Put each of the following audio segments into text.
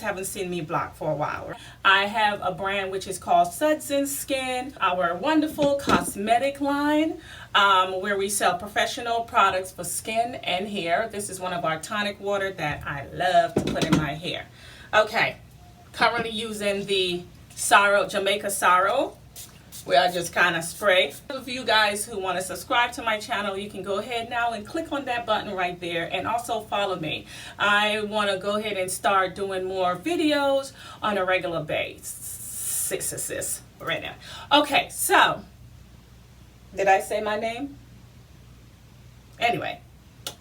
Haven't seen me blog for a while. I have a brand which is called Suds and Skin, our wonderful cosmetic line, where we sell professional products for skin and hair. This is one of our tonic water that I love to put in my hair. Okay, currently using the Jamaica Sorrow, where I just kind of spray. For you guys who want to subscribe to my channel, you can go ahead now and click on that button right there, and also follow me. I want to go ahead and start doing more videos on a regular basis right now. Okay, so did I say my name? Anyway,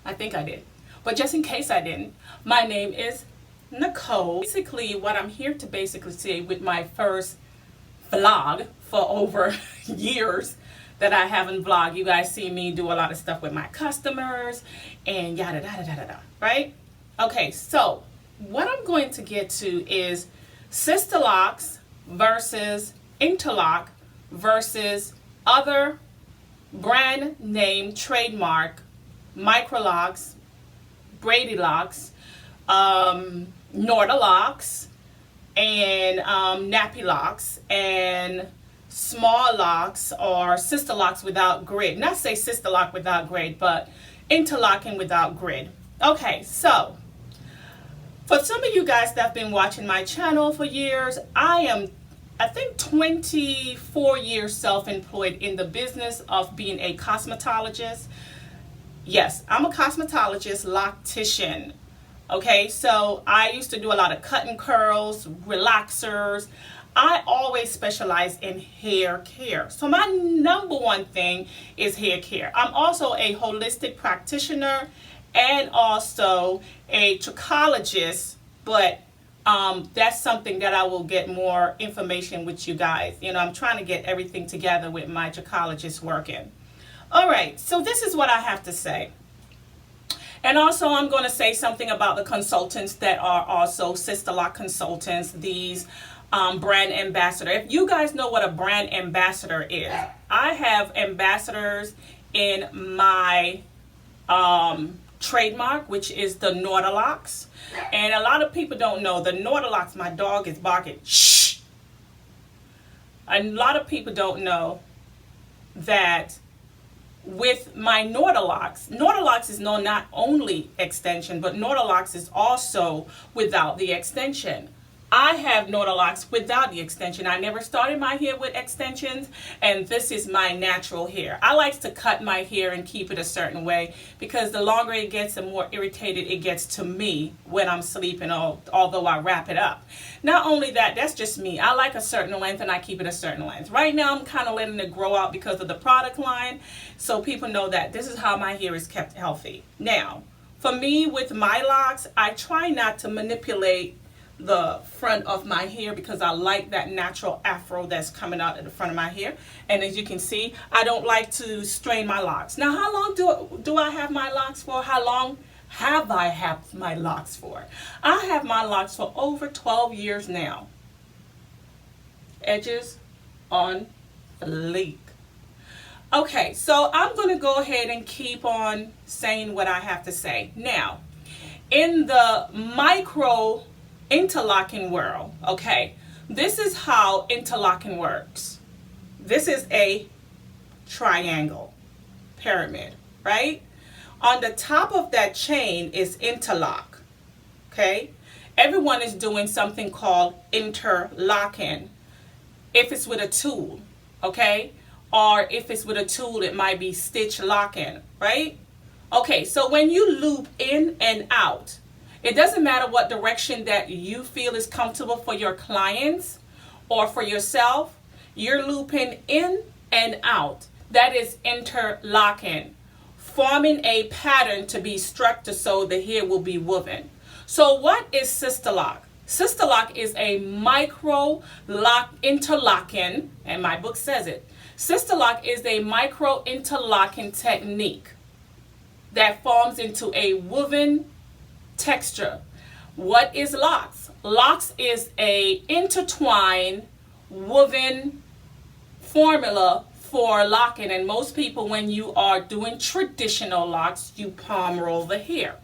I think I did, but just in case I didn't, my name is Nicole. Basically, what I'm here to basically say with my first vlog for over years that I haven't vlogged. You guys see me do a lot of stuff with my customers and yada da da da da da, right? Okay, so what I'm going to get to is SISTERLOCK versus Interlock versus other brand name trademark microlocks, BradyLocks, NORDALOCK, and nappy locks, and small locks, or sister locks without grid. Not say sister lock without grid, but interlocking without grid. Okay, so for some of you guys that have been watching my channel for years, I think 24 years self-employed in the business of being a cosmetologist. Yes, I'm a cosmetologist, Locktician. Okay, so I used to do a lot of cutting curls, relaxers. I always specialize in hair care. So my number one thing is hair care. I'm also a holistic practitioner and also a trichologist, but that's something that I will get more information with you guys. You know, I'm trying to get everything together with my trichologist working. All right, so this is what I have to say. And also, I'm going to say something about the consultants that are also SISTERLOCK consultants, these brand ambassador. If you guys know what a brand ambassador is, I have ambassadors in my trademark, which is the NORDALOCK. And a lot of people don't know the NORDALOCK. My dog is barking. Shh. A lot of people don't know that with my NORDALOCK is not only extension, but NORDALOCK is also without the extension. I have NORDALOCK without the extension. I never started my hair with extensions, and this is my natural hair. I like to cut my hair and keep it a certain way, because the longer it gets, the more irritated it gets to me when I'm sleeping, although I wrap it up. Not only that, that's just me. I like a certain length and I keep it a certain length. Right now I'm kind of letting it grow out because of the product line, so people know that this is how my hair is kept healthy. Now, for me with my locks, I try not to manipulate the front of my hair because I like that natural afro that's coming out at the front of my hair. And as you can see, I don't like to strain my locks. Now, how long do I have my locks for? How long have I had my locks for? I have my locks for over 12 years now. Edges on fleek. Okay, so I'm going to go ahead and keep on saying what I have to say. Now, in the micro interlocking world, okay, this is how interlocking works. This is a triangle pyramid, right? On the top of that chain is interlock, okay? Everyone is doing something called interlocking if it's with a tool, okay? Or if it's with a tool, it might be stitch locking, right? Okay, so when you loop in and out, it doesn't matter what direction that you feel is comfortable for your clients or for yourself. you're looping in and out. That is interlocking, forming a pattern to be structured so the hair will be woven. So what is sister lock? Sister lock is a micro lock interlocking, and my book says it. Sister lock is a micro interlocking technique that forms into a woven texture. What is locks? Locks is a intertwined woven formula for locking, and most people, when you are doing traditional locks, you palm roll the hair.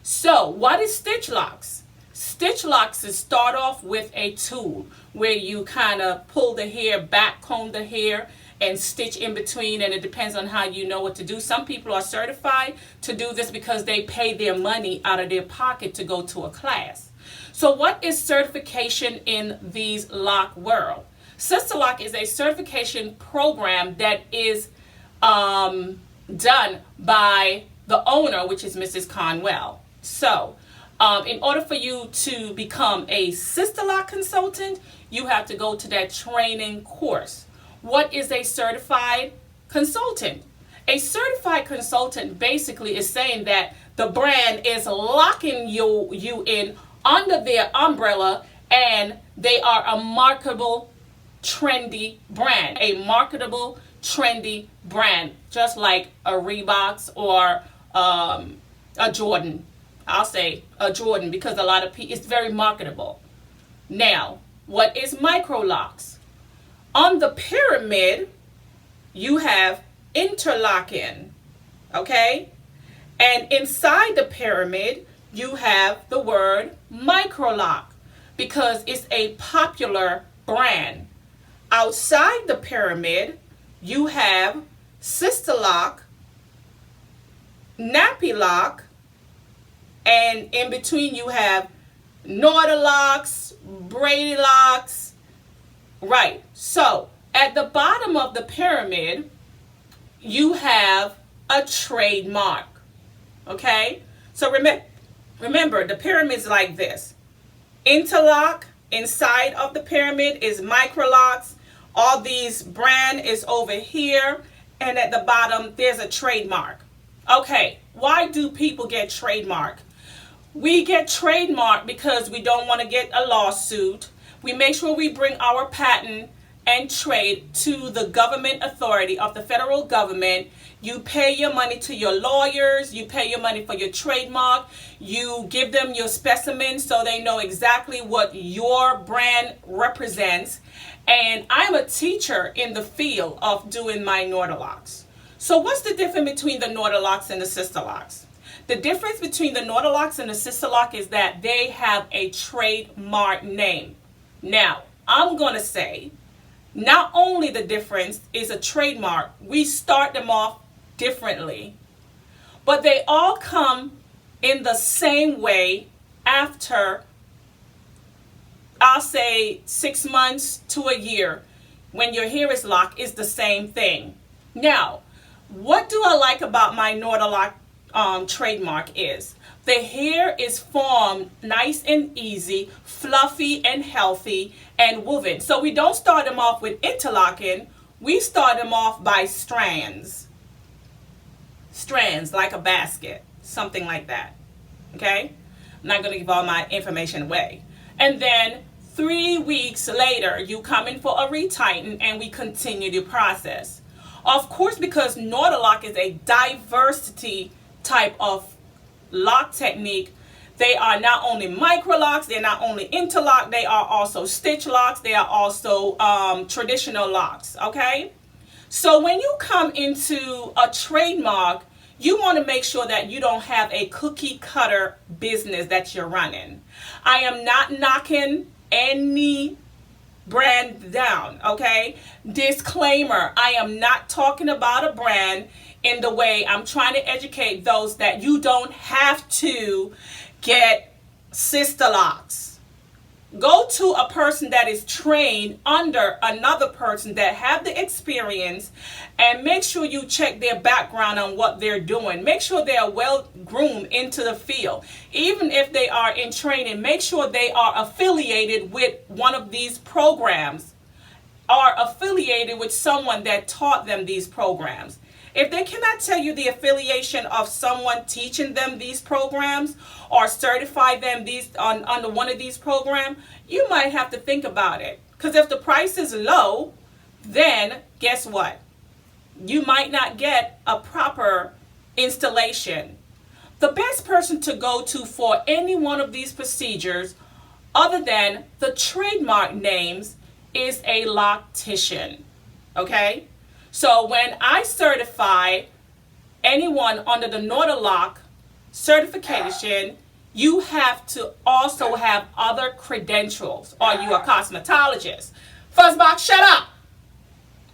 So what is stitch locks? Stitch locks is start off with a tool where you kind of pull the hair back, comb the hair, and stitch in between, and it depends on how you know what to do. Some people are certified to do this because they pay their money out of their pocket to go to a class. So what is certification in these lock world? Sister Lock is a certification program that is done by the owner, which is Mrs. Conwell. So in order for you to become a Sister Lock consultant, you have to go to that training course. What is a certified consultant? A certified consultant basically is saying that the brand is locking you in under their umbrella, and they are a marketable, trendy brand. A marketable, trendy brand, just like a Reeboks or a Jordan. I'll say a Jordan because a lot of people, it's very marketable. Now, what is micro locks? On the pyramid, you have interlocking, okay? And inside the pyramid, you have the word micro lock because it's a popular brand. Outside the pyramid, you have sister lock, nappy lock, and in between you have NORDALOCKs, Brady locks. Right. So at the bottom of the pyramid, you have a trademark. Okay. So remember, the pyramid's like this. Interlock inside of the pyramid is micro locks. All these brand is over here, and at the bottom there's a trademark. Okay. Why do people get trademark? We get trademark because we don't want to get a lawsuit. We make sure we bring our patent and trade to the government authority of the federal government. You pay your money to your lawyers. You pay your money for your trademark. You give them your specimens so they know exactly what your brand represents. And I'm a teacher in the field of doing my NORDALOCKs. So what's the difference between the NORDALOCKs and the Sister Locks? The difference between the NORDALOCKs and the Sister Lock is that they have a trademark name. Now, I'm going to say, not only the difference is a trademark, we start them off differently, but they all come in the same way after, I'll say 6 months to a year. When your hair is locked, it's the same thing. Now, what do I like about my NORDALOCK trademark is the hair is formed nice and easy, fluffy and healthy and woven. So we don't start them off with interlocking. We start them off by strands. Strands like a basket, something like that. Okay? I'm not going to give all my information away. And then 3 weeks later, you come in for a retighten and we continue the process. Of course, because NORDALOCK is a diversity type of lock technique, they are not only micro locks, they're not only interlock, they are also stitch locks, they are also traditional locks. Okay, so when you come into a trademark, you want to make sure that you don't have a cookie cutter business that you're running. I am not knocking any brand down, okay? Disclaimer, I am not talking about a brand in the way I'm trying to educate those that you don't have to get sister locks. Go to a person that is trained under another person that have the experience, and make sure you check their background on what they're doing. Make sure they are well groomed into the field. Even if they are in training, make sure they are affiliated with one of these programs. are affiliated with someone that taught them these programs. If they cannot tell you the affiliation of someone teaching them these programs or certify them under one of these programs, you might have to think about it. Because if the price is low, then guess what? You might not get a proper installation. The best person to go to for any one of these procedures, other than the trademark names, is a loctician. Okay? So when I certify anyone under the NORDALOCK certification, you have to also have other credentials. Are you a cosmetologist? Fuzzbox, shut up!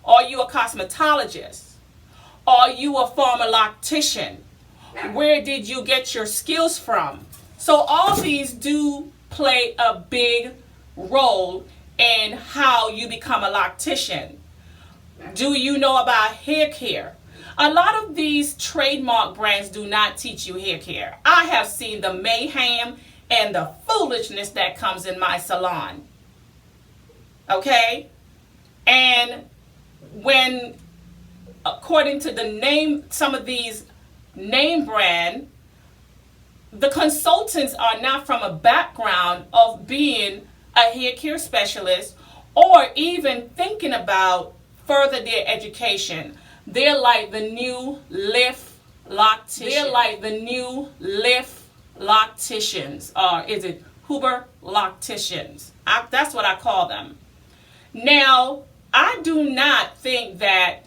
Are you a cosmetologist? Are you a former loctician? Where did you get your skills from? So all these do play a big role in how you become a loctician. Do you know about hair care? A lot of these trademark brands do not teach you hair care. I have seen the mayhem and the foolishness that comes in my salon. Okay? And when, according to the name, some of these name brand, the consultants are not from a background of being a hair care specialist or even thinking about further their education. They're like the new lift locticians. They're like the new lift locticians. Or is it Huber locticians? That's what I call them. Now, I do not think that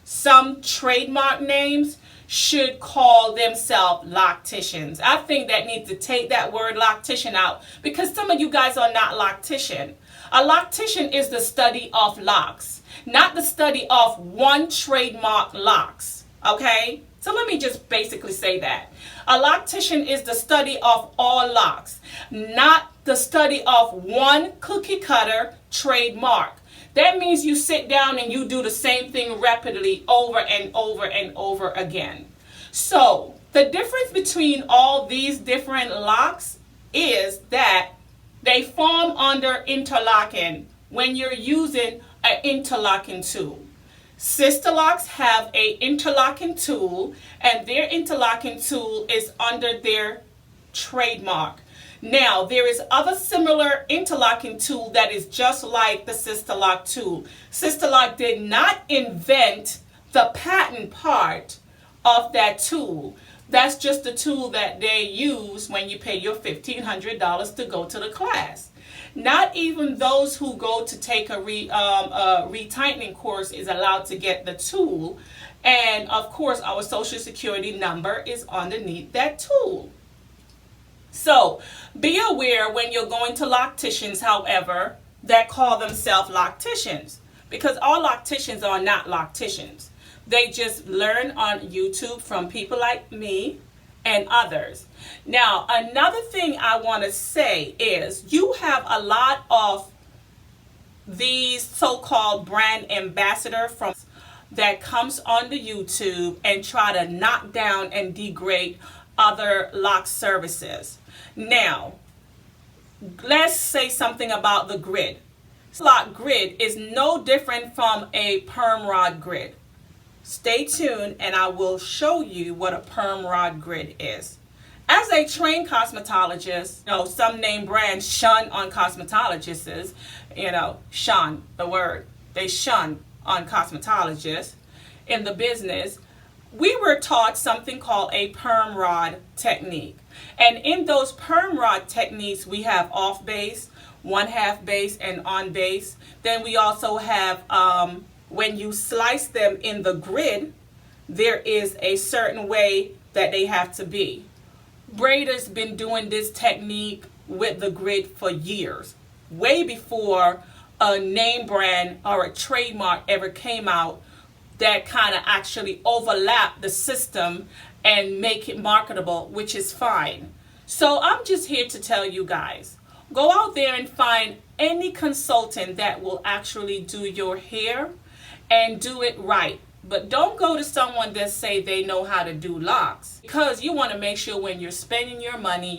some trademark names should call themselves locticians. I think that needs to take that word loctician out, because some of you guys are not loctician. A loctician is the study of locks, not the study of one trademark locks. Okay? So let me just basically say that. A loctician is the study of all locks, not the study of one cookie cutter trademark. That means you sit down and you do the same thing repeatedly over and over and over again. So the difference between all these different locks is that they form under interlocking when you're using an interlocking tool. SISTERLOCK have a interlocking tool, and their interlocking tool is under their trademark. Now, there is other similar interlocking tool that is just like the SISTERLOCK tool. SISTERLOCK did not invent the patent part of that tool. That's just the tool that they use when you pay your $1,500 to go to the class. Not even those who go to take a retightening course is allowed to get the tool. And of course, our social security number is underneath that tool. So be aware when you're going to locticians, however, that call themselves locticians, because all locticians are not locticians. They just learn on YouTube from people like me and others. Now, another thing I want to say is you have a lot of these so-called brand ambassador from that comes onto YouTube and try to knock down and degrade other lock services. Now, let's say something about the grid. Lock grid is no different from a perm rod grid. Stay tuned and I will show you what a perm rod grid is. As a trained cosmetologist, some name brands shun on cosmetologists, shun the word. They shun on cosmetologists in the business. We were taught something called a perm rod technique. And in those perm rod techniques, we have off base, 1/2 base, and on base. Then we also have, when you slice them in the grid, there is a certain way that they have to be. Braiders been doing this technique with the grid for years, way before a name brand or a trademark ever came out that kind of actually overlap the system and make it marketable, which is fine. So I'm just here to tell you guys, go out there and find any consultant that will actually do your hair and do it right. But don't go to someone that say they know how to do locks, because you want to make sure when you're spending your money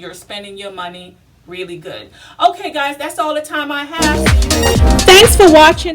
really good. Okay guys, that's all the time I have. Thanks for watching.